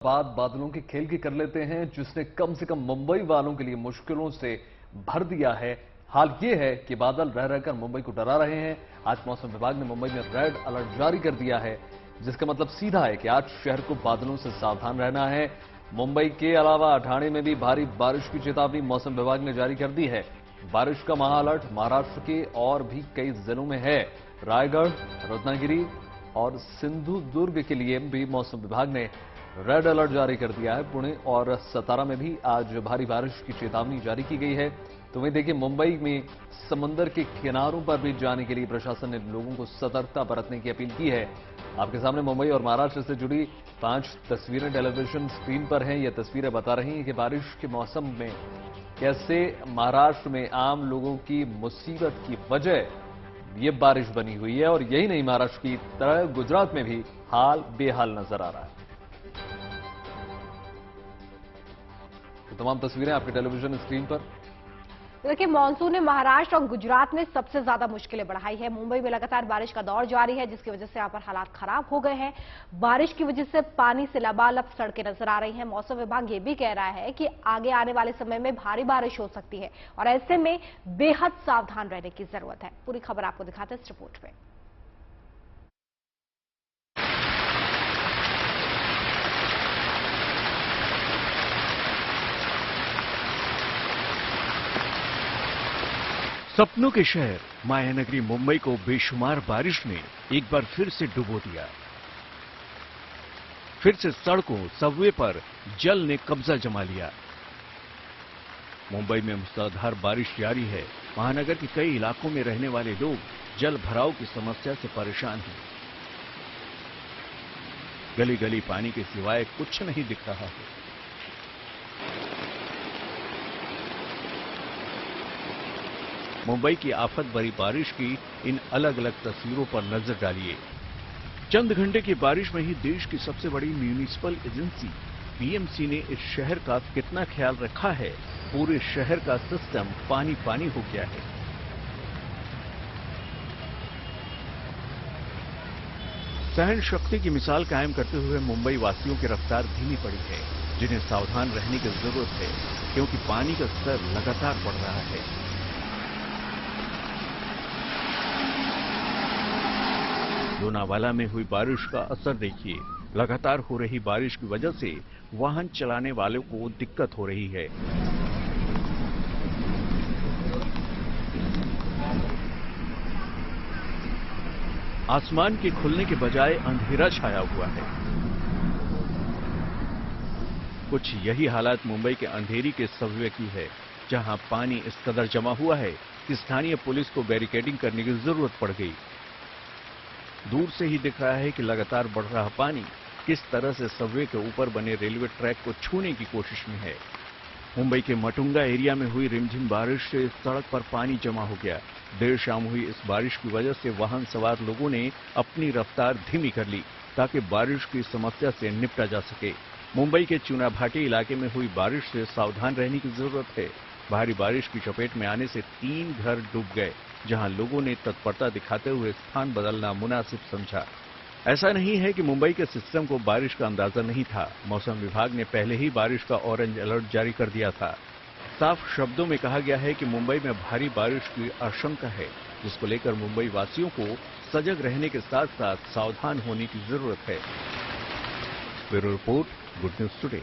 बात बादलों के खेल की कर लेते हैं, जिसने कम से कम मुंबई वालों के लिए मुश्किलों से भर दिया है। हाल ये है कि बादल रह रहकर मुंबई को डरा रहे हैं। आज मौसम विभाग ने मुंबई में रेड अलर्ट जारी कर दिया है, जिसका मतलब सीधा है कि आज शहर को बादलों से सावधान रहना है। मुंबई के अलावा ठाणे में भी भारी बारिश की चेतावनी मौसम विभाग ने जारी कर दी है। बारिश का महा अलर्ट महाराष्ट्र के और भी कई जिलों में है। रायगढ़, रत्नागिरी और सिंधुदुर्ग के लिए भी मौसम विभाग ने रेड अलर्ट जारी कर दिया है। पुणे और सतारा में भी आज भारी बारिश की चेतावनी जारी की गई है। तो वहीं देखिए, मुंबई में समंदर के किनारों पर भी जाने के लिए प्रशासन ने लोगों को सतर्कता बरतने की अपील की है। आपके सामने मुंबई और महाराष्ट्र से जुड़ी 5 तस्वीरें टेलीविजन स्क्रीन पर हैं। ये तस्वीरें बता रही हैं कि बारिश के मौसम में कैसे महाराष्ट्र में आम लोगों की मुसीबत की वजह ये बारिश बनी हुई है। और यही नहीं, महाराष्ट्र की तरह गुजरात में भी हाल बेहाल नजर आ रहा है। तो तमाम तस्वीरें आपके टेलीविजन स्क्रीन पर। देखिए, मानसून ने महाराष्ट्र और गुजरात में सबसे ज्यादा मुश्किलें बढ़ाई है। मुंबई में लगातार बारिश का दौर जारी है, जिसकी वजह से यहां पर हालात खराब हो गए हैं। बारिश की वजह से पानी से लबालब सड़कें नजर आ रही हैं। मौसम विभाग ये भी कह रहा है कि आगे आने वाले समय में भारी बारिश हो सकती है और ऐसे में बेहद सावधान रहने की जरूरत है। पूरी खबर आपको दिखाते हैं इस रिपोर्ट में। सपनों के शहर मायानगरी मुंबई को बेशुमार बारिश ने एक बार फिर से डुबो दिया। फिर से सड़कों, सबवे पर जल ने कब्जा जमा लिया। मुंबई में मूसलाधार बारिश जारी है। महानगर के कई इलाकों में रहने वाले लोग जल भराव की समस्या से परेशान हैं। गली गली पानी के सिवाय कुछ नहीं दिख रहा है। मुंबई की आफत भरी बारिश की इन अलग अलग तस्वीरों पर नजर डालिए। चंद घंटे की बारिश में ही देश की सबसे बड़ी म्यूनिसिपल एजेंसी बीएमसी ने इस शहर का कितना ख्याल रखा है। पूरे शहर का सिस्टम पानी पानी हो गया है। सहन शक्ति की मिसाल कायम करते हुए मुंबई वासियों की रफ्तार धीमी पड़ी है, जिन्हें सावधान रहने की जरूरत है, क्योंकि पानी का स्तर लगातार बढ़ रहा है। लोनावाला में हुई बारिश का असर देखिए। लगातार हो रही बारिश की वजह से वाहन चलाने वालों को दिक्कत हो रही है। आसमान के खुलने के बजाय अंधेरा छाया हुआ है। कुछ यही हालत मुंबई के अंधेरी के सबवे की है, जहां पानी इस कदर जमा हुआ है कि स्थानीय पुलिस को बैरिकेडिंग करने की जरूरत पड़ गई। दूर से ही दिख रहा है कि लगातार बढ़ रहा पानी किस तरह से सबवे के ऊपर बने रेलवे ट्रैक को छूने की कोशिश में है। मुंबई के मटुंगा एरिया में हुई रिमझिम बारिश से सड़क पर पानी जमा हो गया। देर शाम हुई इस बारिश की वजह से वाहन सवार लोगों ने अपनी रफ्तार धीमी कर ली, ताकि बारिश की समस्या से निपटा जा सके। मुंबई के चुनाभाटी इलाके में हुई बारिश से सावधान रहने की जरूरत है। भारी बारिश की चपेट में आने से 3 घर डूब गए, जहां लोगों ने तत्परता दिखाते हुए स्थान बदलना मुनासिब समझा। ऐसा नहीं है कि मुंबई के सिस्टम को बारिश का अंदाजा नहीं था। मौसम विभाग ने पहले ही बारिश का ऑरेंज अलर्ट जारी कर दिया था। साफ शब्दों में कहा गया है कि मुंबई में भारी बारिश की आशंका है, जिसको लेकर मुंबई वासियों को सजग रहने के साथ साथ सावधान होने की जरूरत है। Bureau report, good news today.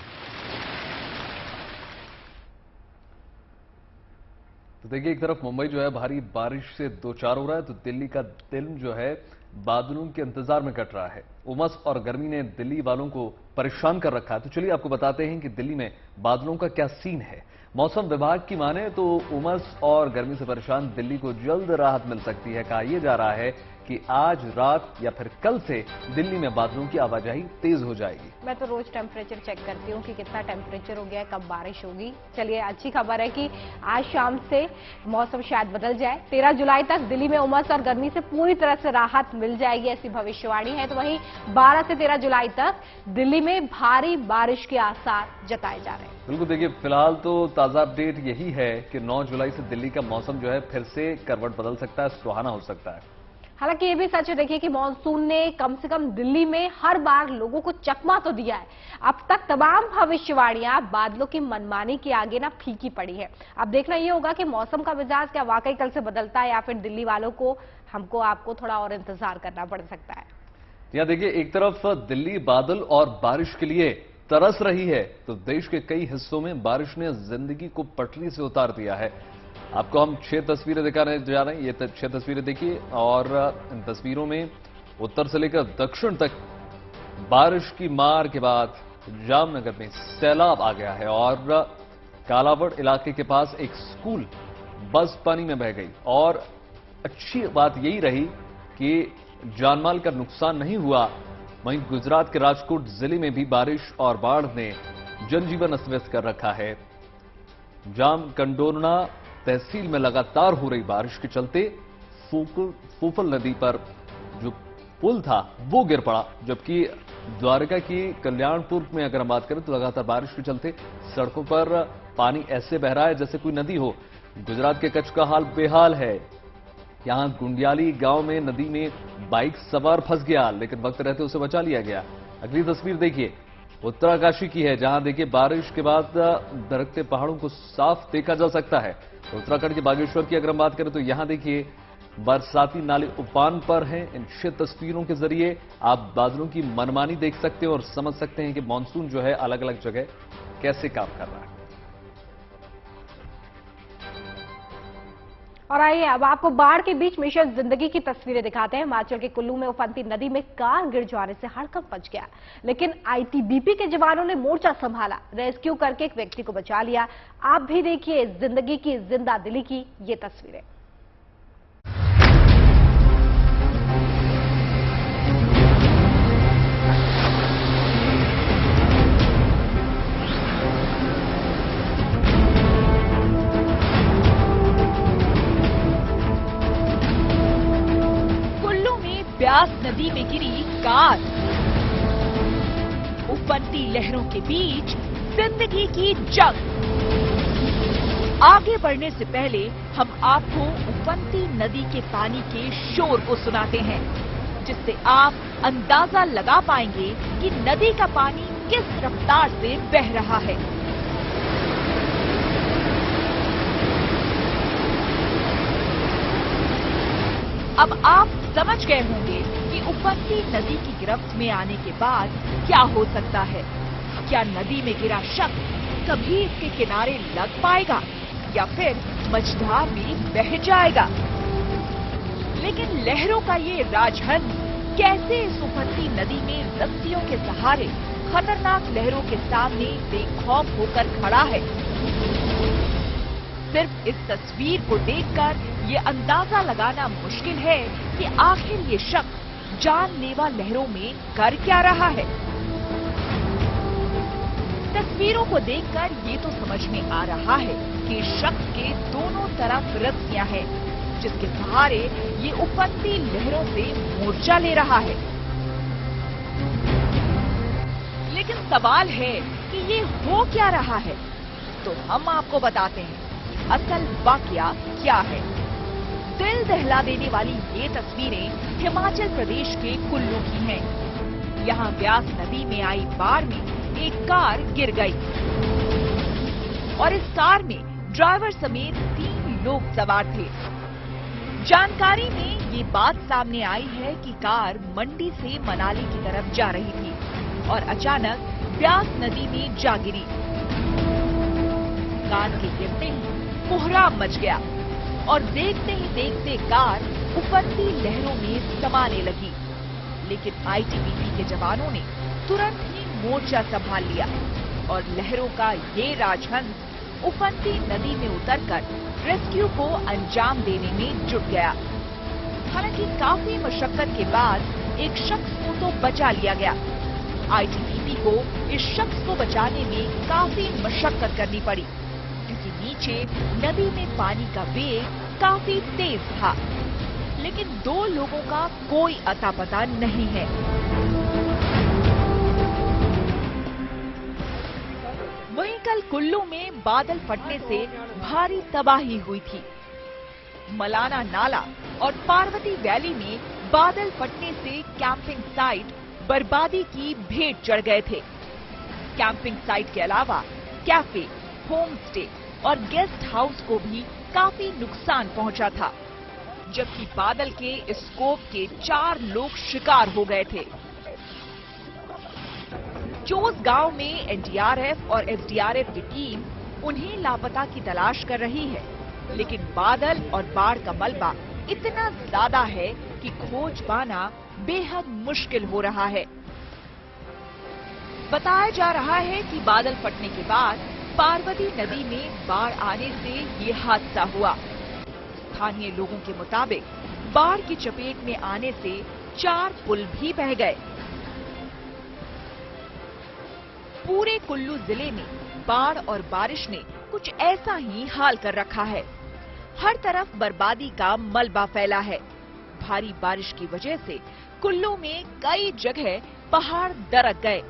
तो देखिए, एक तरफ मुंबई जो है भारी बारिश से दो चार हो रहा है, तो दिल्ली का दिल जो है बादलों के इंतजार में कट रहा है। उमस और गर्मी ने दिल्ली वालों को परेशान कर रखा है। तो चलिए आपको बताते हैं कि दिल्ली में बादलों का क्या सीन है। मौसम विभाग की माने तो उमस और गर्मी से परेशान दिल्ली को जल्द राहत मिल सकती है। कहा यह जा रहा है कि आज रात या फिर कल से दिल्ली में बादलों की आवाजाही तेज हो जाएगी। मैं तो रोज टेम्परेचर चेक करती हूँ कि कितना टेम्परेचर हो गया है, कब बारिश होगी। चलिए, अच्छी खबर है कि आज शाम से मौसम शायद बदल जाए। 13 जुलाई तक दिल्ली में उमस और गर्मी से पूरी तरह से राहत मिल जाएगी, ऐसी भविष्यवाणी है। तो वहीं 12 से 13 जुलाई तक दिल्ली में भारी बारिश के आसार जताए जा रहे हैं। बिल्कुल, देखिए फिलहाल तो ताजा अपडेट यही है कि 9 जुलाई से दिल्ली का मौसम जो है फिर से करवट बदल सकता है, सुहाना हो सकता है। हालांकि ये भी सच है, देखिए कि मानसून ने कम से कम दिल्ली में हर बार लोगों को चकमा तो दिया है। अब तक तमाम भविष्यवाणियां बादलों की मनमानी के आगे ना फीकी पड़ी है। अब देखना ये होगा कि मौसम का मिजाज क्या वाकई कल से बदलता है या फिर दिल्ली वालों को हमको आपको थोड़ा और इंतजार करना पड़ सकता है। यहाँ देखिए, एक तरफ दिल्ली बादल और बारिश के लिए तरस रही है, तो देश के कई हिस्सों में बारिश ने जिंदगी को पटरी से उतार दिया है। आपको हम 6 तस्वीरें दिखाने जा रहे हैं। ये 6 तस्वीरें देखिए, और इन तस्वीरों में उत्तर से लेकर दक्षिण तक बारिश की मार के बाद जामनगर में सैलाब आ गया है और कालावड़ इलाके के पास एक स्कूल बस पानी में बह गई। और अच्छी बात यही रही कि जानमाल का नुकसान नहीं हुआ। वहीं गुजरात के राजकोट जिले में भी बारिश और बाढ़ ने जनजीवन अस्त-व्यस्त कर रखा है। जामकंडोरना तहसील में लगातार हो रही बारिश के चलते फूफल नदी पर जो पुल था वो गिर पड़ा, जबकि द्वारका की कल्याणपुर में अगर हम बात करें तो लगातार बारिश के चलते सड़कों पर पानी ऐसे बह रहा है जैसे कोई नदी हो। गुजरात के कच्छ का हाल बेहाल है। यहां गुंडियाली गांव में नदी में बाइक सवार फंस गया, लेकिन वक्त रहते उसे बचा लिया गया। अगली तस्वीर देखिए, उत्तराकाशी की है, जहां देखिए बारिश के बाद दरकते पहाड़ों को साफ देखा जा सकता है। उत्तराखंड के बागेश्वर की अगर हम बात करें तो यहां देखिए बरसाती नाले उफान पर हैं। इन 6 तस्वीरों के जरिए आप बादलों की मनमानी देख सकते हैं और समझ सकते हैं कि मानसून जो है अलग अलग जगह कैसे काम कर रहा है। और आइए अब आपको बाढ़ के बीच मिशन जिंदगी की तस्वीरें दिखाते हैं। हिमाचल के कुल्लू में उफनती नदी में कार गिर जाने से हड़कंप मच गया, लेकिन आईटीबीपी के जवानों ने मोर्चा संभाला, रेस्क्यू करके एक व्यक्ति को बचा लिया। आप भी देखिए जिंदगी की जिंदा दिली की ये तस्वीरें। ब्यास नदी में गिरी कार, उफनती लहरों के बीच जिंदगी की जंग। आगे बढ़ने से पहले हम आपको उफनती नदी के पानी के शोर को सुनाते हैं, जिससे आप अंदाजा लगा पाएंगे कि नदी का पानी किस रफ्तार से बह रहा है। अब आप समझ गए होंगे कि उफनती नदी की गिरफ्त में आने के बाद क्या हो सकता है। क्या नदी में गिरा शख्स कभी इसके किनारे लग पाएगा या फिर मझधार में बह जाएगा। लेकिन लहरों का ये राजहंस कैसे इस उफनती नदी में रस्सियों के सहारे खतरनाक लहरों के सामने बेखौफ होकर खड़ा है। सिर्फ इस तस्वीर को देखकर ये अंदाजा लगाना मुश्किल है कि आखिर ये शख्स जानलेवा लहरों में कर क्या रहा है। तस्वीरों को देखकर ये तो समझ में आ रहा है कि इस शख्स के दोनों तरफ रस्सियां हैं, जिसके सहारे ये उफनती लहरों से मोर्चा ले रहा है। लेकिन सवाल है कि ये हो क्या रहा है, तो हम आपको बताते हैं असल वाकया क्या है। दिल दहला देने वाली ये तस्वीरें हिमाचल प्रदेश के कुल्लू की हैं। यहाँ ब्यास नदी में आई बाढ़ में एक कार गिर गई और इस कार में ड्राइवर समेत 3 लोग सवार थे। जानकारी में ये बात सामने आई है कि कार मंडी से मनाली की तरफ जा रही थी और अचानक ब्यास नदी में जा गिरी। कार के गिरते ही कोहराम मच गया और देखते ही देखते कार उफनती लहरों में समाने लगी। लेकिन आईटीबीपी के जवानों ने तुरंत ही मोर्चा संभाल लिया और लहरों का ये राजहंस उफनती नदी में उतरकर रेस्क्यू को अंजाम देने में जुट गया। हालांकि काफी मशक्कत के बाद एक शख्स को तो बचा लिया गया। आईटीबीपी को इस शख्स को बचाने में काफी मशक्कत करनी पड़ी, क्योंकि नीचे नदी में पानी का वेग काफी तेज था। लेकिन 2 लोगों का कोई अता पता नहीं है। वहीं कल कुल्लू में बादल फटने से भारी तबाही हुई थी। मलाना नाला और पार्वती वैली में बादल फटने से कैंपिंग साइट बर्बादी की भेंट चढ़ गए थे। कैंपिंग साइट के अलावा कैफे, होम स्टे और गेस्ट हाउस को भी काफी नुकसान पहुंचा था, जबकि बादल के इस स्कोप के 4 लोग शिकार हो गए थे। चोस गांव में एनडीआरएफ और एसडीआरएफ की टीम उन्हें लापता की तलाश कर रही है, लेकिन बादल और बाढ़ का मलबा इतना ज्यादा है कि खोज पाना बेहद मुश्किल हो रहा है। बताया जा रहा है कि बादल फटने के बाद पार्वती नदी में बाढ़ आने से ये हादसा हुआ। स्थानीय लोगों के मुताबिक बाढ़ की चपेट में आने से 4 पुल भी बह गए। पूरे कुल्लू जिले में बाढ़ और बारिश ने कुछ ऐसा ही हाल कर रखा है। हर तरफ बर्बादी का मलबा फैला है। भारी बारिश की वजह से कुल्लू में कई जगह पहाड़ दरक गए,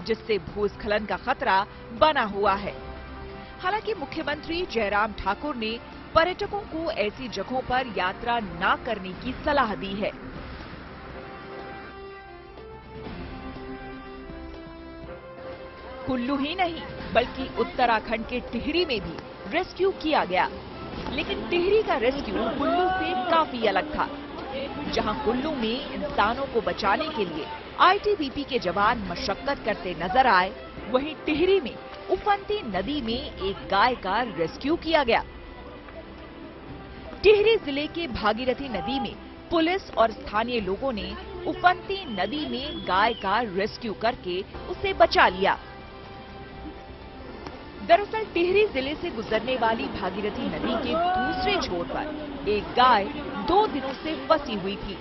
जिससे भूस्खलन का खतरा बना हुआ है। हालांकि मुख्यमंत्री जयराम ठाकुर ने पर्यटकों को ऐसी जगहों पर यात्रा न करने की सलाह दी है। कुल्लू ही नहीं बल्कि उत्तराखंड के टिहरी में भी रेस्क्यू किया गया, लेकिन टिहरी का रेस्क्यू कुल्लू से काफी अलग था। जहां कुल्लू में इंसानों को बचाने के लिए आईटीबीपी के जवान मशक्कत करते नजर आए, वहीं टिहरी में उफनती नदी में एक गाय का रेस्क्यू किया गया। टिहरी जिले के भागीरथी नदी में पुलिस और स्थानीय लोगों ने उफनती नदी में गाय का रेस्क्यू करके उसे बचा लिया। दरअसल टिहरी जिले से गुजरने वाली भागीरथी नदी के दूसरे छोर पर एक गाय 2 दिनों से फंसी हुई थी।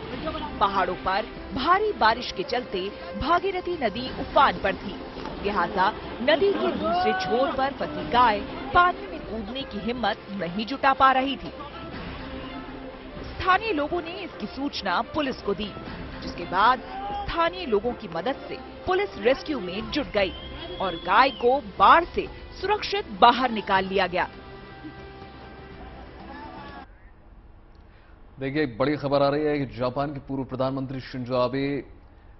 पहाड़ों पर भारी बारिश के चलते भागीरथी नदी उफान पर थी, लिहाजा नदी के दूसरे छोर पर फंसी गाय पानी में कूदने की हिम्मत नहीं जुटा पा रही थी। स्थानीय लोगों ने इसकी सूचना पुलिस को दी, जिसके बाद स्थानीय लोगों की मदद से पुलिस रेस्क्यू में जुट गई और गाय को बाढ़ से सुरक्षित बाहर निकाल लिया गया। देखिए, एक बड़ी खबर आ रही है कि जापान के पूर्व प्रधानमंत्री शिंजो आबे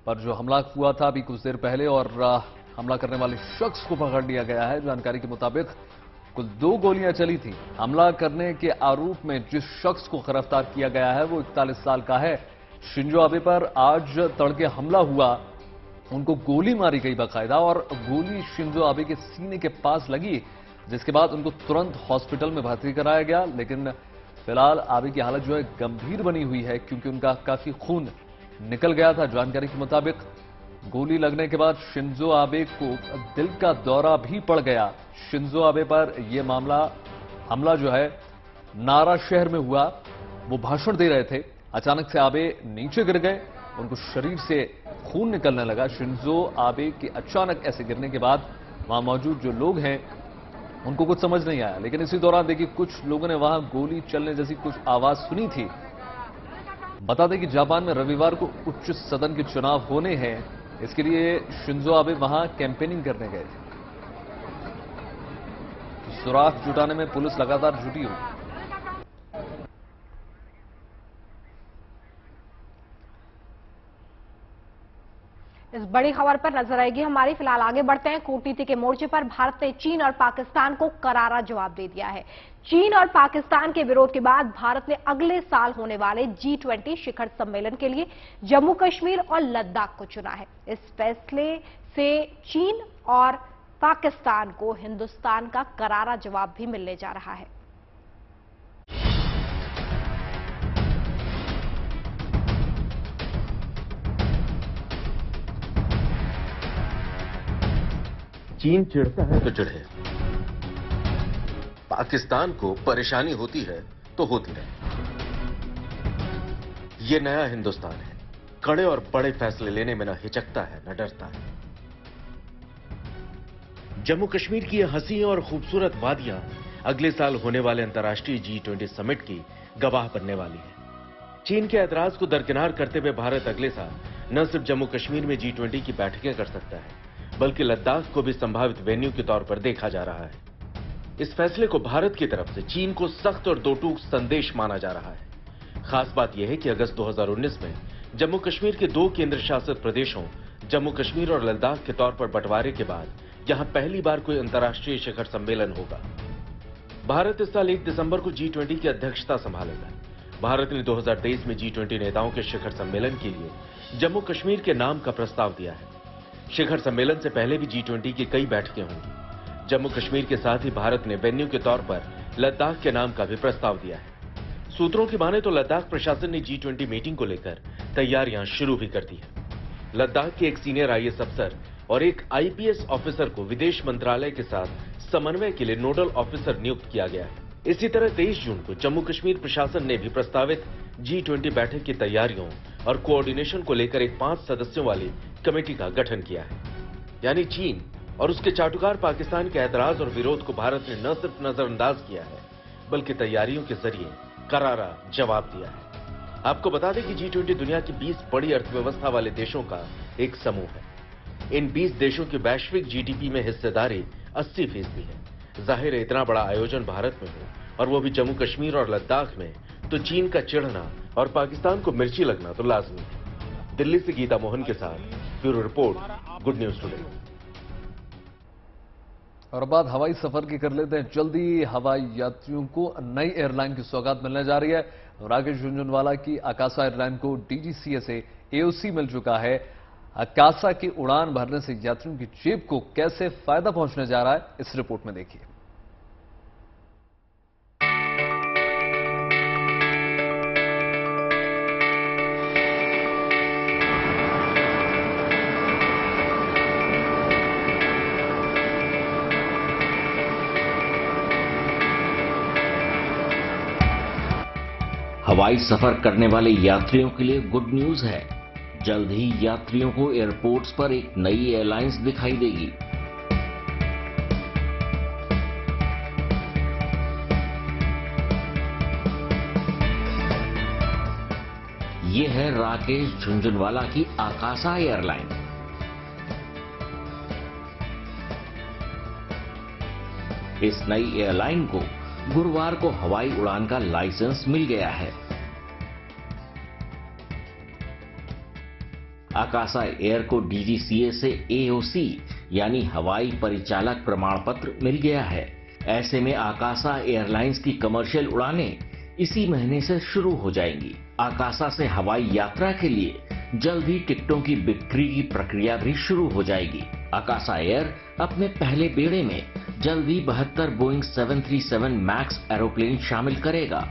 पर जो हमला हुआ था अभी कुछ देर पहले और हमला करने वाले शख्स को पकड़ लिया गया है। जानकारी के मुताबिक कुल 2 गोलियां चली थी। हमला करने के आरोप में जिस शख्स को गिरफ्तार किया गया है वो 41 साल का है। शिंजो आबे पर आज तड़के हमला हुआ, उनको गोली मारी गई बाकायदा और गोली शिंजो आबे के सीने के पास लगी, जिसके बाद उनको तुरंत हॉस्पिटल में भर्ती कराया गया। लेकिन फिलहाल आबे की हालत जो है गंभीर बनी हुई है, क्योंकि उनका काफी खून निकल गया था। जानकारी के मुताबिक गोली लगने के बाद शिंजो आबे को दिल का दौरा भी पड़ गया। शिंजो आबे पर यह हमला जो है नारा शहर में हुआ। वो भाषण दे रहे थे, अचानक से आबे नीचे गिर गए, उनको शरीर से खून निकलने लगा। शिंजो आबे के अचानक ऐसे गिरने के बाद वहां मौजूद जो लोग हैं उनको कुछ समझ नहीं आया, लेकिन इसी दौरान देखिए कुछ लोगों ने वहां गोली चलने जैसी कुछ आवाज सुनी थी। बता दें कि जापान में रविवार को उच्च सदन के चुनाव होने हैं, इसके लिए शिंजो आबे वहां कैंपेनिंग करने गए थे। सुराग जुटाने में पुलिस लगातार जुटी हुई। इस बड़ी खबर पर नजर आएगी हमारी। फिलहाल आगे बढ़ते हैं। कूटनीति के मोर्चे पर भारत ने चीन और पाकिस्तान को करारा जवाब दे दिया है। चीन और पाकिस्तान के विरोध के बाद भारत ने अगले साल होने वाले G20 शिखर सम्मेलन के लिए जम्मू कश्मीर और लद्दाख को चुना है। इस फैसले से चीन और पाकिस्तान को हिंदुस्तान का करारा जवाब भी मिलने जा रहा है। चीन चिढ़ता है तो चिढ़े, पाकिस्तान को परेशानी होती है तो होती रहे। ये नया हिंदुस्तान है, कड़े और बड़े फैसले लेने में न हिचकता है न डरता है। जम्मू कश्मीर की ये हंसी और खूबसूरत वादियां अगले साल होने वाले अंतर्राष्ट्रीय G20 समिट की गवाह बनने वाली है। चीन के ऐतराज को दरकिनार करते हुए भारत अगले साल न सिर्फ जम्मू कश्मीर में G20 की बैठकें कर सकता है, बल्कि लद्दाख को भी संभावित वेन्यू के तौर पर देखा जा रहा है। इस फैसले को भारत की तरफ से चीन को सख्त और दो टूक संदेश माना जा रहा है। खास बात यह है कि अगस्त 2019 में जम्मू कश्मीर के 2 केंद्र शासित प्रदेशों जम्मू कश्मीर और लद्दाख के तौर पर बंटवारे के बाद यहां पहली बार कोई अंतर्राष्ट्रीय शिखर सम्मेलन होगा। भारत इस साल 1 दिसंबर को G20 की अध्यक्षता संभालेगा। भारत ने 2023 में G20 नेताओं के शिखर सम्मेलन के लिए जम्मू कश्मीर के नाम का प्रस्ताव दिया है। शिखर सम्मेलन से पहले भी G20 की कई बैठकें होंगी। जम्मू कश्मीर के साथ ही भारत ने वेन्यू के तौर पर लद्दाख के नाम का भी प्रस्ताव दिया है। सूत्रों की माने तो लद्दाख प्रशासन ने G20 मीटिंग को लेकर तैयारियां शुरू भी कर दी है। लद्दाख के एक सीनियर IAS अफसर और एक IPS ऑफिसर को विदेश मंत्रालय के साथ समन्वय के लिए नोडल ऑफिसर नियुक्त किया गया है। इसी तरह 23 जून को जम्मू कश्मीर प्रशासन ने भी प्रस्तावित G20 बैठक की तैयारियों और कोऑर्डिनेशन को लेकर एक 5 सदस्यों वाली कमेटी का गठन किया है। यानी चीन और उसके चाटुकार पाकिस्तान के ऐतराज और विरोध को भारत ने न सिर्फ नजरअंदाज किया है, बल्कि तैयारियों के जरिए करारा जवाब दिया है। आपको बता दें कि G20 दुनिया की 20 बड़ी अर्थव्यवस्था वाले देशों का एक समूह है। इन 20 देशों की वैश्विक GDP में हिस्सेदारी 80% है। जाहिर है इतना बड़ा आयोजन भारत में हो और वो भी जम्मू कश्मीर और लद्दाख में, तो चीन का चिढ़ना और पाकिस्तान को मिर्ची लगना तो लाजमी है। दिल्ली से गीता मोहन के साथ bureau report, good news today. और अब बात हवाई सफर की कर लेते हैं। जल्दी हवाई यात्रियों को नई एयरलाइन की सौगात मिलने जा रही है। राकेश झुनझुनवाला की आकाशा एयरलाइन को DGCA से AOC मिल चुका है। आकाशा की उड़ान भरने से यात्रियों की जेब को कैसे फायदा पहुंचने जा रहा है, इस रिपोर्ट में देखिए। हवाई सफर करने वाले यात्रियों के लिए गुड न्यूज है। जल्द ही यात्रियों को एयरपोर्ट्स पर एक नई एयरलाइंस दिखाई देगी। ये है राकेश झुनझुनवाला की आकाशा एयरलाइन। इस नई एयरलाइन को गुरुवार को हवाई उड़ान का लाइसेंस मिल गया है। आकाशा एयर को DGCA से AOC यानी हवाई परिचालक प्रमाण पत्र मिल गया है। ऐसे में आकाशा एयरलाइंस की कमर्शियल उड़ानें इसी महीने से शुरू हो जाएंगी। आकाशा से हवाई यात्रा के लिए जल्द ही टिकटों की बिक्री की प्रक्रिया भी शुरू हो जाएगी। आकाशा एयर अपने पहले बेड़े में जल्द ही 72 बोइंग 737 मैक्स एरोप्लेन शामिल करेगा।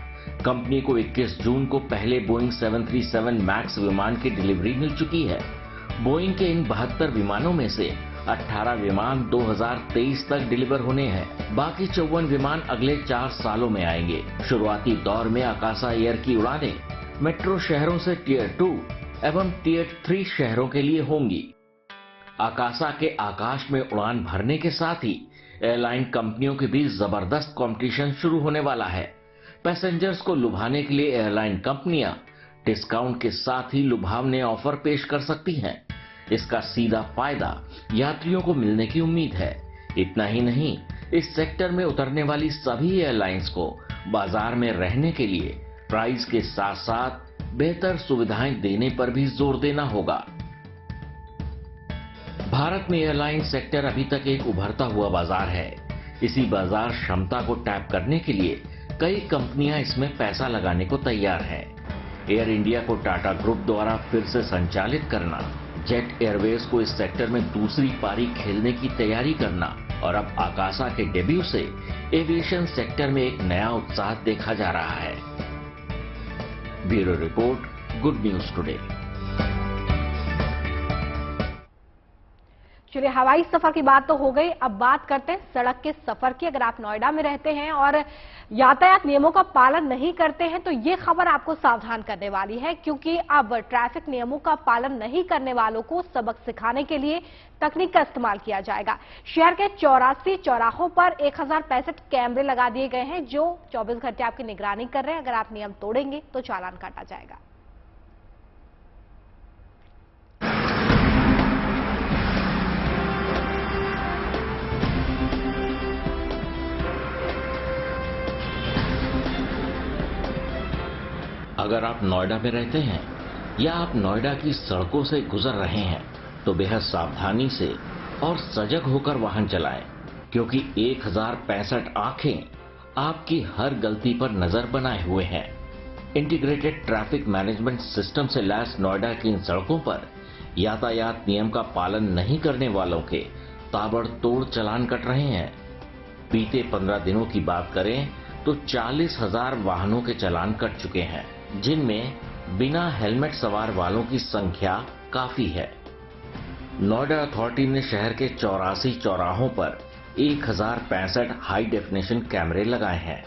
कंपनी को 21 जून को पहले बोइंग 737 मैक्स विमान की डिलीवरी मिल चुकी है। बोइंग के इन 72 विमानों में से 18 विमान 2023 तक डिलीवर होने हैं। बाकी 54 विमान अगले 4 सालों में आएंगे। शुरुआती दौर में आकाशा एयर की उड़ानें मेट्रो शहरों से टियर 2 एवं टियर 3 शहरों के लिए होंगी। आकाशा के आकाश में उड़ान भरने के साथ ही एयरलाइन कंपनियों के बीच जबरदस्त कंपटीशन शुरू होने वाला है। पैसेंजर्स को लुभाने के लिए एयरलाइन कंपनियां डिस्काउंट के साथ ही लुभावने ऑफर पेश कर सकती हैं। इसका सीधा फायदा यात्रियों को मिलने की उम्मीद है। इतना ही नहीं, इस सेक्टर में उतरने वाली सभी एयरलाइंस को बाजार में रहने के लिए प्राइस के साथ साथ बेहतर सुविधाएं देने पर भी जोर देना होगा। भारत में एयरलाइन सेक्टर अभी तक एक उभरता हुआ बाजार है। इसी बाजार क्षमता को टैप करने के लिए कई कंपनियां इसमें पैसा लगाने को तैयार हैं। एयर इंडिया को टाटा ग्रुप द्वारा फिर से संचालित करना, जेट एयरवेज को इस सेक्टर में दूसरी पारी खेलने की तैयारी करना और अब आकाशा के डेब्यू से एविएशन सेक्टर में एक नया उत्साह देखा जा रहा है। Bureau report, good news today. चलिए, हवाई सफर की बात तो हो गई, अब बात करते हैं सड़क के सफर की। अगर आप नोएडा में रहते हैं और यातायात नियमों का पालन नहीं करते हैं तो ये खबर आपको सावधान करने वाली है, क्योंकि अब ट्रैफिक नियमों का पालन नहीं करने वालों को सबक सिखाने के लिए तकनीक का इस्तेमाल किया जाएगा। शहर के 84 चौराहों पर 1065 कैमरे लगा दिए गए हैं जो 24 घंटे आपकी निगरानी कर रहे हैं। अगर आप नियम तोड़ेंगे तो चालान काटा जाएगा। अगर आप नोएडा में रहते हैं या आप नोएडा की सड़कों से गुजर रहे हैं तो बेहद सावधानी से और सजग होकर वाहन चलाएं, क्योंकि 1065 आंखें आपकी हर गलती पर नजर बनाए हुए हैं। इंटीग्रेटेड ट्रैफिक मैनेजमेंट सिस्टम से लैस नोएडा की इन सड़कों पर यातायात नियम का पालन नहीं करने वालों के ताबड़तोड़ चालान कट रहे हैं। बीते 15 दिनों की बात करें तो 40,000 वाहनों के चालान कट चुके हैं, जिनमें बिना हेलमेट सवार वालों की संख्या काफी है। नोएडा अथॉरिटी ने शहर के 84 चौराहों पर 1065 हाई डेफिनेशन कैमरे लगाए हैं।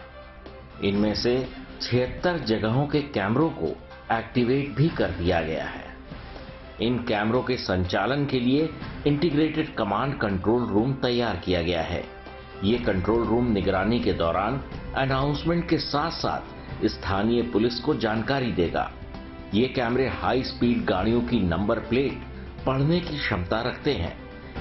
इनमें से 76 जगहों के कैमरों को एक्टिवेट भी कर दिया गया है। इन कैमरों के संचालन के लिए इंटीग्रेटेड कमांड कंट्रोल रूम तैयार किया गया है। ये कंट्रोल रूम निगरानी के दौरान अनाउंसमेंट के साथ साथ स्थानीय पुलिस को जानकारी देगा। ये कैमरे हाई स्पीड गाड़ियों की नंबर प्लेट पढ़ने की क्षमता रखते हैं।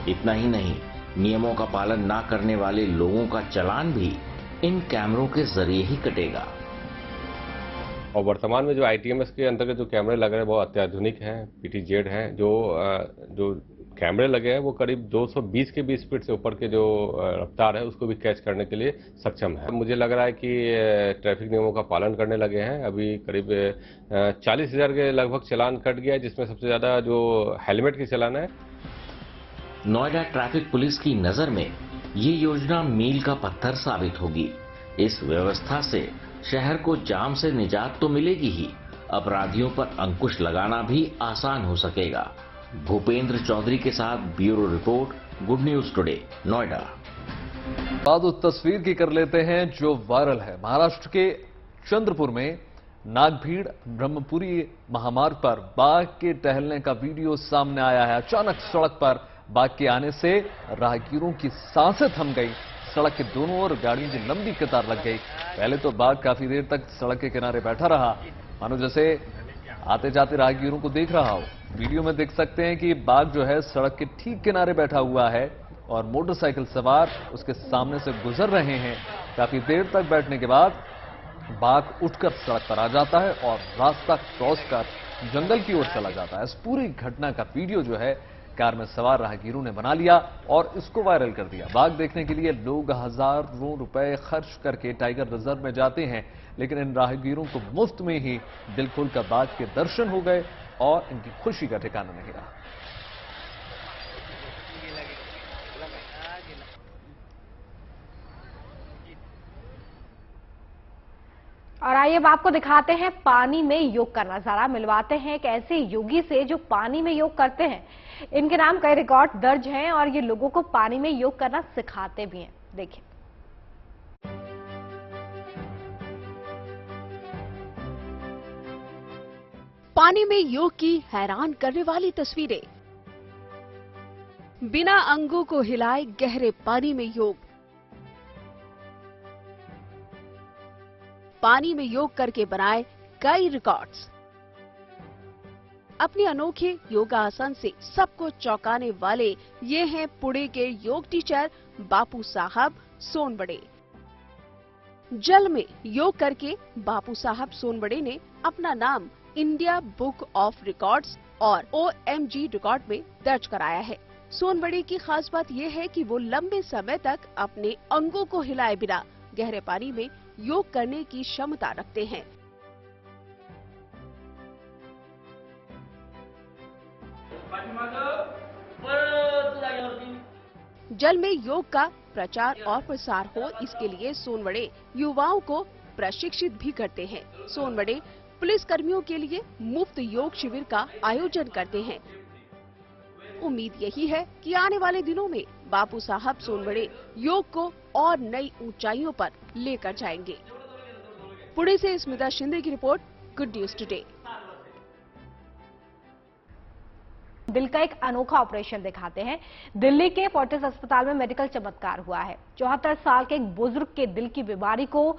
इतना ही नहीं, नियमों का पालन न करने वाले लोगों का चालान भी इन कैमरों के जरिए ही कटेगा। और वर्तमान में जो ITMS के अंतर्गत जो कैमरे लग रहे हैं वो अत्याधुनिक हैं, PTZ हैं। जो कैमरे लगे हैं वो करीब 220 के भी स्पीड से ऊपर के जो रफ्तार है उसको भी कैच करने के लिए सक्षम है। मुझे लग रहा है कि ट्रैफिक नियमों का पालन करने लगे हैं। अभी करीब 40,000 के लगभग चालान कट गया है, जिसमें सबसे ज्यादा जो हेलमेट की चालान है। नोएडा ट्रैफिक पुलिस की नजर में ये योजना मील का पत्थर साबित होगी। इस व्यवस्था से शहर को जाम से निजात तो मिलेगी ही, अपराधियों पर अंकुश लगाना भी आसान हो सकेगा। भूपेंद्र चौधरी के साथ bureau report, good news today, Noida. बात उस तस्वीर की कर लेते हैं जो वायरल है। महाराष्ट्र के चंद्रपुर में नागभीड़ ब्रह्मपुरी महामार्ग पर बाघ के टहलने का वीडियो सामने आया है। अचानक सड़क पर बाघ के आने से राहगीरों की सांसें थम गई। सड़क के दोनों ओर गाड़ियों की लंबी कतार लग गई। पहले तो बाघ काफी देर तक सड़क के किनारे बैठा रहा, मानो जैसे आते जाते राहगीरों को देख रहा हो। वीडियो में देख सकते हैं कि बाघ जो है सड़क के ठीक किनारे बैठा हुआ है और मोटरसाइकिल सवार उसके सामने से गुजर रहे हैं। काफी देर तक बैठने के बाद बाघ उठकर सड़क पर आ जाता है और रास्ता क्रॉस कर जंगल की ओर चला जाता है। इस पूरी घटना का वीडियो जो है कार में सवार राहगीरों ने बना लिया और इसको वायरल कर दिया। बाघ देखने के लिए लोग हजारों रुपए खर्च करके टाइगर रिजर्व में जाते हैं, लेकिन इन राहगीरों को मुफ्त में ही दिल खोलकर बाघ के दर्शन हो गए और इनकी खुशी का ठिकाना नहीं रहा। और आइए अब आपको दिखाते हैं पानी में योग का नजारा। मिलवाते हैं एक ऐसे योगी से जो पानी में योग करते हैं। इनके नाम कई रिकॉर्ड दर्ज हैं और ये लोगों को पानी में योग करना सिखाते भी हैं। देखिए। पानी में योग की हैरान करने वाली तस्वीरें। बिना अंगों को हिलाए गहरे पानी में योग। पानी में योग करके बनाए कई रिकॉर्ड्स। अपने अनोखे योगासन से सबको चौंकाने वाले ये हैं पुणे के योग टीचर बापू साहब सोनबड़े। जल में योग करके बापू साहब सोनबड़े ने अपना नाम इंडिया बुक ऑफ रिकॉर्ड्स और OMG रिकॉर्ड में दर्ज कराया है। सोनबड़े की खास बात यह है कि वो लंबे समय तक अपने अंगों को हिलाए बिना गहरे पानी में योग करने की क्षमता रखते हैं। जल में योग का प्रचार और प्रसार हो, इसके लिए सोनबड़े युवाओं को प्रशिक्षित भी करते हैं। सोनबड़े पुलिस कर्मियों के लिए मुफ्त योग शिविर का आयोजन करते हैं। उम्मीद यही है कि आने वाले दिनों में बापू साहब सोनबड़े योग को और नई ऊंचाइयों पर लेकर जाएंगे। पुणे से स्मिता शिंदे की रिपोर्ट, गुड न्यूज टुडे। दिल का एक अनोखा ऑपरेशन दिखाते हैं। दिल्ली के फोर्टिस अस्पताल में मेडिकल चमत्कार हुआ है। 74 साल के एक बुजुर्ग के दिल की बीमारी को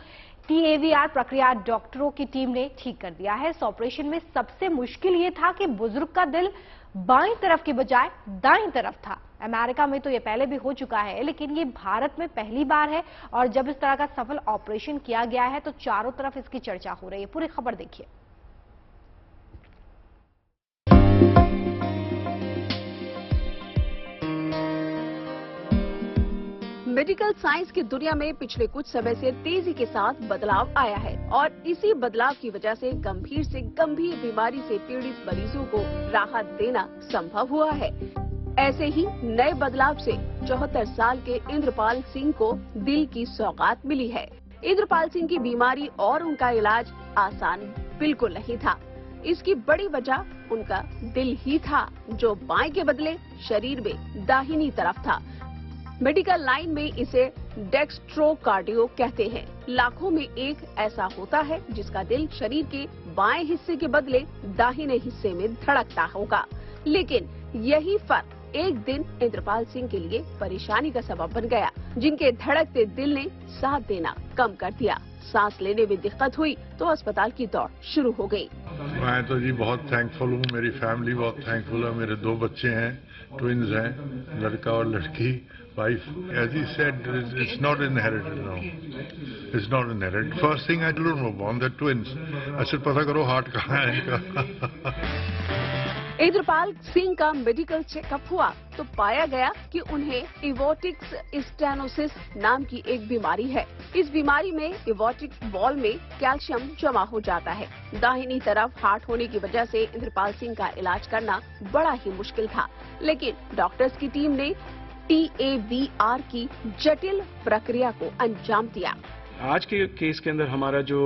TAVR प्रक्रिया डॉक्टरों की टीम ने ठीक कर दिया है। इस ऑपरेशन में सबसे मुश्किल ये था कि बुजुर्ग का दिल बाईं तरफ की बजाय दाईं तरफ था। अमेरिका में तो ये पहले भी हो चुका है, लेकिन ये भारत में पहली बार है और जब इस तरह का सफल ऑपरेशन किया गया है तो चारों तरफ इसकी चर्चा हो रही है। पूरी खबर देखिए। मेडिकल साइंस की दुनिया में पिछले कुछ समय से तेजी के साथ बदलाव आया है और इसी बदलाव की वजह से गंभीर से गंभीर बीमारी से पीड़ित मरीजों को राहत देना संभव हुआ है। ऐसे ही नए बदलाव से 74 साल के इंद्रपाल सिंह को दिल की सौगात मिली है। इंद्रपाल सिंह की बीमारी और उनका इलाज आसान बिल्कुल नहीं था। इसकी बड़ी वजह उनका दिल ही था, जो बाएं के बदले शरीर में दाहिनी तरफ था। मेडिकल लाइन में इसे डेक्स्ट्रोकार्डियो कहते हैं। लाखों में एक ऐसा होता है जिसका दिल शरीर के बाएं हिस्से के बदले दाहिने हिस्से में धड़कता होगा, लेकिन यही फर्क एक दिन इंद्रपाल सिंह के लिए परेशानी का सबब बन गया, जिनके धड़कते दिल ने साथ देना कम कर दिया। सांस लेने में दिक्कत हुई तो अस्पताल की दौड़ शुरू हो गई। मैं तो जी बहुत थैंकफुल हूँ, मेरी फैमिली बहुत थैंकफुल है। मेरे 2 बच्चे हैं, ट्विंस हैं, लड़का और लड़की। Wife, as he said, it's not inherited now. It's not inherited. First thing I told him about the twins. I said, पता करो हार्ट कहाँ है इनका। इंद्रपाल सिंह का मेडिकल चेकअप हुआ तो पाया गया कि उन्हें इवोटिक स्टेनोसिस नाम की एक बीमारी है। इस बीमारी में इवोटिक वॉल में कैल्शियम जमा हो जाता है। दाहिनी तरफ हार्ट होने की वजह से इंद्रपाल सिंह का इलाज करना बड़ा ही मुश्किल था, लेकिन डॉक्टर्स की टीम ने TAVR की जटिल प्रक्रिया को अंजाम दिया। आज के केस के अंदर हमारा जो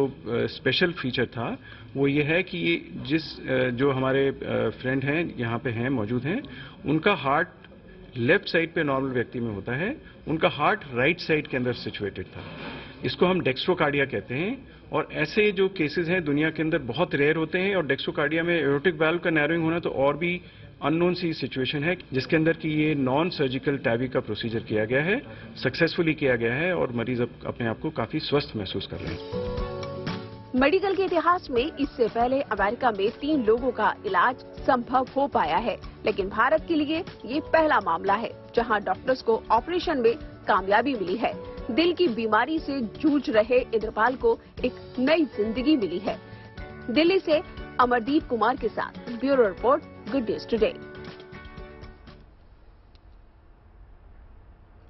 स्पेशल फीचर था वो ये है कि जो हमारे फ्रेंड हैं यहाँ पे हैं मौजूद हैं, उनका हार्ट लेफ्ट साइड पे नॉर्मल व्यक्ति में होता है, उनका हार्ट राइट साइड के अंदर सिचुएटेड था। इसको हम डेक्स्ट्रोकार्डिया कहते हैं और ऐसे जो केसेस हैं दुनिया के अंदर बहुत रेयर होते हैं। और डेक्स्ट्रोकार्डिया में एओर्टिक वाल्व का नैरोइंग होना तो और भी अननोन सी सिचुएशन है, जिसके अंदर कि ये नॉन सर्जिकल टैवी का प्रोसीजर किया गया है, सक्सेसफुली किया गया है और मरीज अब अपने आप को काफी स्वस्थ महसूस कर रहे हैं। मेडिकल के इतिहास में इससे पहले अमेरिका में 3 लोगों का इलाज संभव हो पाया है, लेकिन भारत के लिए ये पहला मामला है जहां डॉक्टर्स को ऑपरेशन में कामयाबी मिली है। दिल की बीमारी से जूझ रहे इंद्रपाल को एक नई जिंदगी मिली है। दिल्ली से अमरदीप कुमार के साथ bureau report, good news today.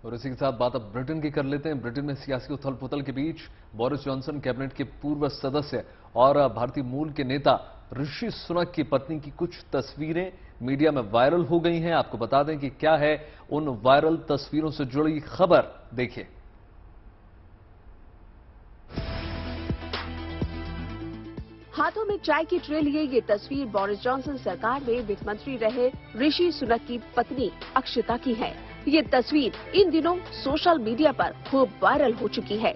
और इसी के साथ बात अब ब्रिटेन की कर लेते हैं। ब्रिटेन में सियासी उथल पुथल के बीच बोरिस जॉनसन कैबिनेट के पूर्व सदस्य और भारतीय मूल के नेता ऋषि सुनक की पत्नी की कुछ तस्वीरें मीडिया में वायरल हो गई हैं। आपको बता दें कि क्या है उन वायरल तस्वीरों से जुड़ी खबर, देखिए। हाथों में चाय की ट्रे लिए ये तस्वीर बोरिस जॉनसन सरकार में वित्त मंत्री रहे ऋषि सुनक की पत्नी अक्षता की है। ये तस्वीर इन दिनों सोशल मीडिया पर खूब वायरल हो चुकी है।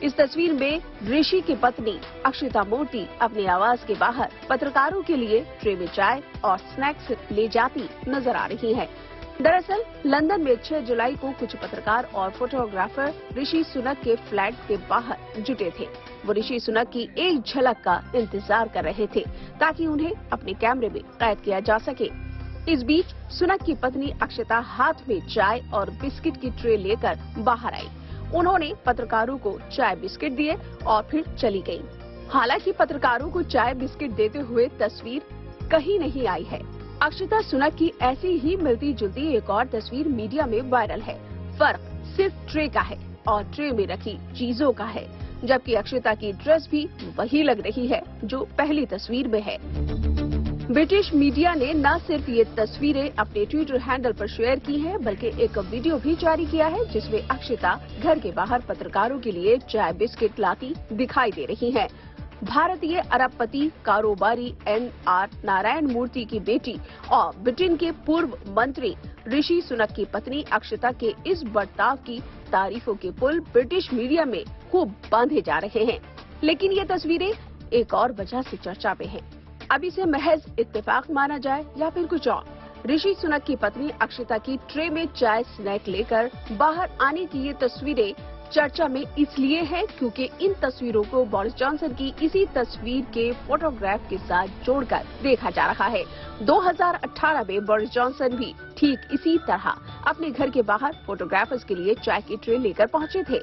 इस तस्वीर में ऋषि की पत्नी अक्षता मूर्ति अपने आवास के बाहर पत्रकारों के लिए ट्रे में चाय और स्नैक्स ले जाती नजर आ रही हैं। दरअसल लंदन में 6 जुलाई को कुछ पत्रकार और फोटोग्राफर ऋषि सुनक के फ्लैट के बाहर जुटे थे। वो ऋषि सुनक की एक झलक का इंतजार कर रहे थे ताकि उन्हें अपने कैमरे में कैद किया जा सके। इस बीच सुनक की पत्नी अक्षता हाथ में चाय और बिस्किट की ट्रे लेकर बाहर आई। उन्होंने पत्रकारों को चाय बिस्किट दिए और फिर चली गयी। हालांकि पत्रकारों को चाय बिस्किट देते हुए तस्वीर कहीं नहीं आई है। अक्षता सुनक की ऐसी ही मिलती जुलती एक और तस्वीर मीडिया में वायरल है। फर्क सिर्फ ट्रे का है और ट्रे में रखी चीजों का है, जबकि अक्षता की ड्रेस भी वही लग रही है जो पहली तस्वीर में है। ब्रिटिश मीडिया ने न सिर्फ ये तस्वीरें अपने ट्विटर हैंडल पर शेयर की हैं, बल्कि एक वीडियो भी जारी किया है जिसमें अक्षता घर के बाहर पत्रकारों के लिए चाय बिस्किट लाती दिखाई दे रही हैं। भारतीय अरबपति कारोबारी NR नारायण मूर्ति की बेटी और ब्रिटेन के पूर्व मंत्री ऋषि सुनक की पत्नी अक्षता के इस बर्ताव की तारीफों के पुल ब्रिटिश मीडिया में खूब बांधे जा रहे हैं। लेकिन ये तस्वीरें एक और वजह से चर्चा में हैं। अब इसे महज इत्तेफाक माना जाए या फिर कुछ और, ऋषि सुनक की पत्नी अक्षता की ट्रे में चाय स्नैक लेकर बाहर आने की ये तस्वीरें चर्चा में इसलिए है क्योंकि इन तस्वीरों को बोरिस जॉनसन की इसी तस्वीर के फोटोग्राफ के साथ जोड़कर देखा जा रहा है। 2018 में बोरिस जॉनसन भी ठीक इसी तरह अपने घर के बाहर फोटोग्राफर्स के लिए चाय की ट्रे लेकर पहुंचे थे।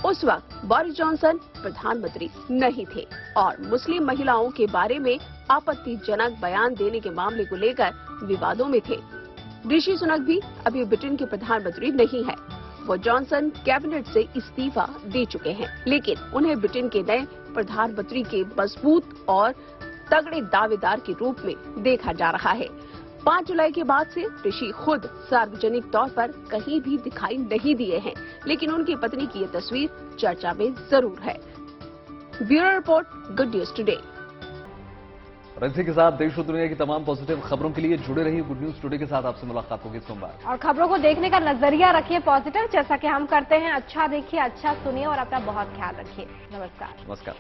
उस वक्त बोरिस जॉनसन प्रधानमंत्री नहीं थे और मुस्लिम महिलाओं के बारे में आपत्तिजनक बयान देने के मामले को लेकर विवादों में थे। ऋषि सुनक भी अभी ब्रिटेन के प्रधानमंत्री नहीं है। वो जॉनसन कैबिनेट से इस्तीफा दे चुके हैं, लेकिन उन्हें ब्रिटेन के नए प्रधानमंत्री के मजबूत और तगड़े दावेदार के रूप में देखा जा रहा है। 5 जुलाई के बाद से ऋषि खुद सार्वजनिक तौर पर कहीं भी दिखाई नहीं दिए हैं, लेकिन उनकी पत्नी की ये तस्वीर चर्चा में जरूर है। Bureau report, good news today. इसी के साथ देश और दुनिया की तमाम पॉजिटिव खबरों के लिए जुड़े रहिए गुड न्यूज टुडे के साथ। आपसे मुलाकात होगी सोमवार। और खबरों को देखने का नजरिया रखिए पॉजिटिव, जैसा कि हम करते हैं। अच्छा देखिए, अच्छा सुनिए और अपना बहुत ख्याल रखिए। नमस्कार। नमस्कार।